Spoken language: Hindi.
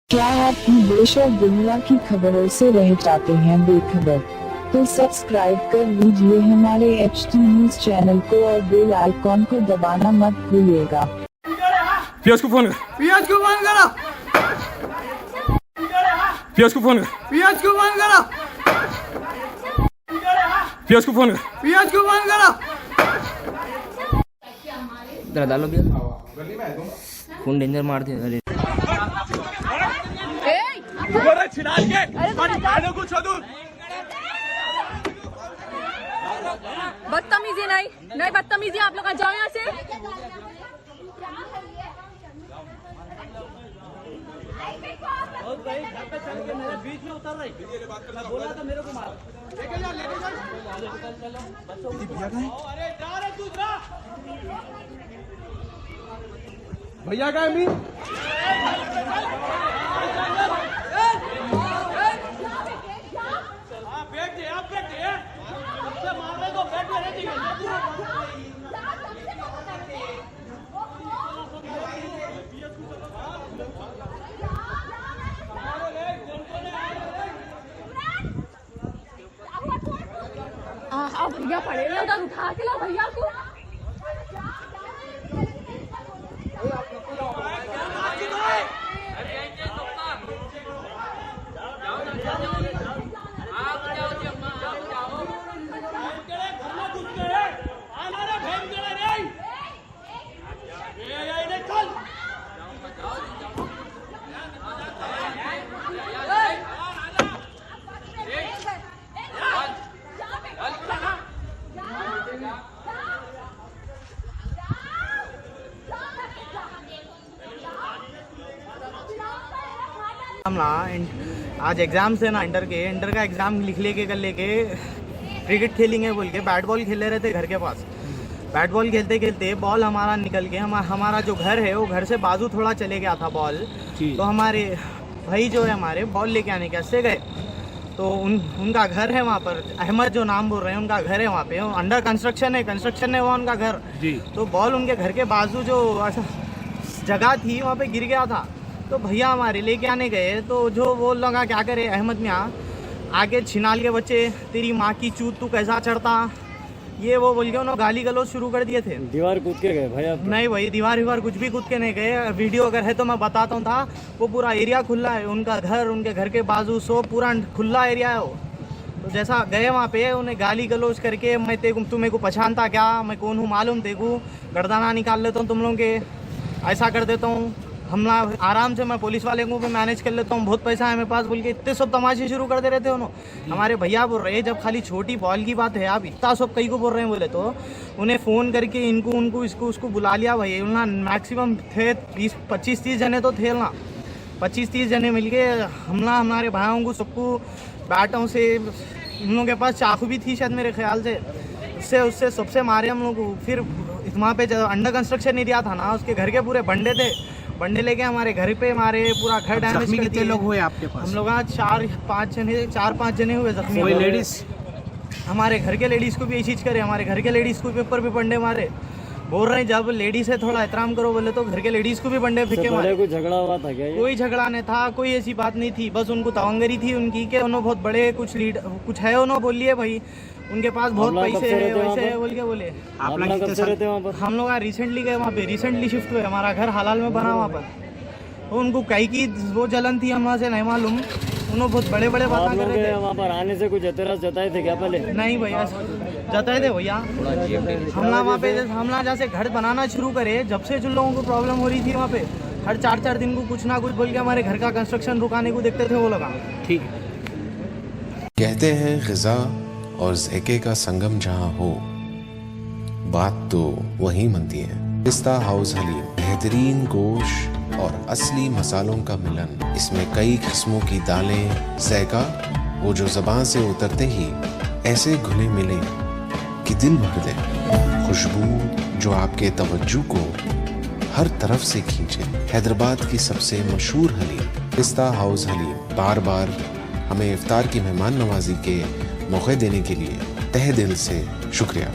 क्या आप देश और दुनिया की खबरों से रह जाते हैं बेखबर? तो सब्सक्राइब कर लीजिए हमारे HT न्यूज चैनल को और बेल आइकॉन को दबाना मत भूलिएगा। पियाज को फोन कर। पियाज को फोन करो। पियाज को फोन कर। पियाज को फोन करो। पियाज को फोन कर। पियाज को फोन करो। जरा डालो भैया, खून डेंजर मार दिया। बदतमीजी नहीं बदतमीजी, आप लोग आ जाओ यहाँ से। बीच में उतर रही बोला था मेरे को मार भैया का मी भैया पड़े हुए उधर, उठा के लाओ भैया को। हम ना आज एग्जाम से ना इंटर का एग्जाम लिख लेके कर लेके क्रिकेट खेलेंगे बोल के बैट बॉल खेले रहे थे घर के पास। बैट बॉल खेलते खेलते बॉल हमारा निकल के हमारा जो घर है वो घर से बाजू थोड़ा चले गया था बॉल। तो हमारे भाई जो है हमारे बॉल लेके आने कैसे गए तो उनका घर है वहाँ पर, अहमद जो नाम बोल रहे हैं उनका घर है वहाँ पे, अंडर कंस्ट्रक्शन है वो उनका घर। तो बॉल उनके घर के बाजू जो जगह थी वहाँ पे गिर गया था। तो भैया हमारे लेके आने गए तो जो वो लगा क्या करे अहमद मियाँ आगे छिनाल के बच्चे, तेरी माँ की चूत तू कैसा चढ़ता, ये वो बोल के उन्होंने गाली गलौज शुरू कर दिए थे। दीवार कूद के गए भैया? नहीं भाई, दीवार कुछ भी कूद के नहीं गए। वीडियो अगर है तो मैं बताता हूँ था। वो पूरा एरिया खुला है, उनका घर, उनके घर के बाजू सो पूरा खुला एरिया है वो। तो जैसा गए वहाँ पे उन्हें गाली गलौज करके, मैं तू मेरे को पहचानता क्या, मैं कौन हूँ मालूम तेको, गर्दाना निकाल लेता हूँ तुम लोगों के, ऐसा कर देता हूँ, हमला आराम से मैं पुलिस वाले को भी मैनेज कर लेता हूँ, बहुत पैसा है मेरे पास बोल के इतने सब तमाशे शुरू कर दे रहे थे उन्होंने। हमारे भैया बोल रहे हैं जब खाली छोटी बॉल की बात है आप इतना सब कई को बोल रहे हैं बोले, तो उन्हें फ़ोन करके इनको उनको इसको उसको बुला लिया भाई। उन्होंने मैक्सिमम थे 25-30 जने तो थे ना, 25-30 जने मिल के हमला हमारे भाइयों को सबको बैटों से, उन लोगों के पास चाकू भी थी शायद मेरे ख्याल से, उससे सबसे मारे हम लोग को। फिर वहाँ पे अंडर कंस्ट्रक्शन एरिया था ना, उसके घर के पूरे बंडे थे, बंडे लेके हमारे घर पे मारे, पूरा घर डैमेज कर दिए। लोग हुए आपके पास? हम लोग आज 4-5 जने हुए जख्मी। कोई लेडीज? हमारे घर के लेडीज़ को भी यही चीज़ करे, हमारे घर के लेडीज़ को पेपर भी बंडे मारे। बोल रहे हैं जब लेडीज़ है थोड़ा एहतराम करो बोले तो घर के लेडीज़ को भी बंडे फेंके मारे। कोई झगड़ा हुआ था क्या? कोई झगड़ा नहीं था, कोई ऐसी बात नहीं थी, बस उनको तवंगरी थी उनकी के उन्होंने बहुत बड़े कुछ है उन्होंने बोल लिए भाई उनके पास बहुत पैसे है वैसे है बोल के बोले। आप लोग कब से रहते वहाँ पर? हम लोग रिसेंटली गए वहाँ पे, रिसेंटली शिफ्ट हुए, हमारा घर हालाल में बना वहाँ पर। उनको कई की वो जलन थी हमारे से नहीं मालूम, उन्होंने बहुत बड़े बात कर रहे थे। वहाँ पर आने से कुछ एतराज जताए थे क्या पहले? नहीं भैया जताए थे भैया। हमला वहाँ पे हमला जैसे घर बनाना शुरू करे जब से जिन लोगों को प्रॉब्लम हो रही थी वहाँ पे, हर 4-4 दिन को कुछ ना कुछ बोल के हमारे घर का कंस्ट्रक्शन रुकाने को देखते थे वो लोग। ठीक कहते हैं ग़िज़ा और ज़ैक़े का संगम जहाँ हो, बात तो वहीं बनती है। पिस्ता हाउस हलीम, बेहतरीन गोश्त और असली मसालों का मिलन। इसमें कई किस्मों की दालें, ज़ैक़ा वो जो ज़बान से उतरते ही ऐसे घुले मिले कि दिल भर दे, खुशबू जो आपके तवज्जो को हर तरफ से खींचे। हैदराबाद की सबसे मशहूर हलीम, पिस्ता हाउस हलीम। बार बार हमें इफ्तार की मेहमान नवाजी के मौके देने के लिए तहे दिल से शुक्रिया।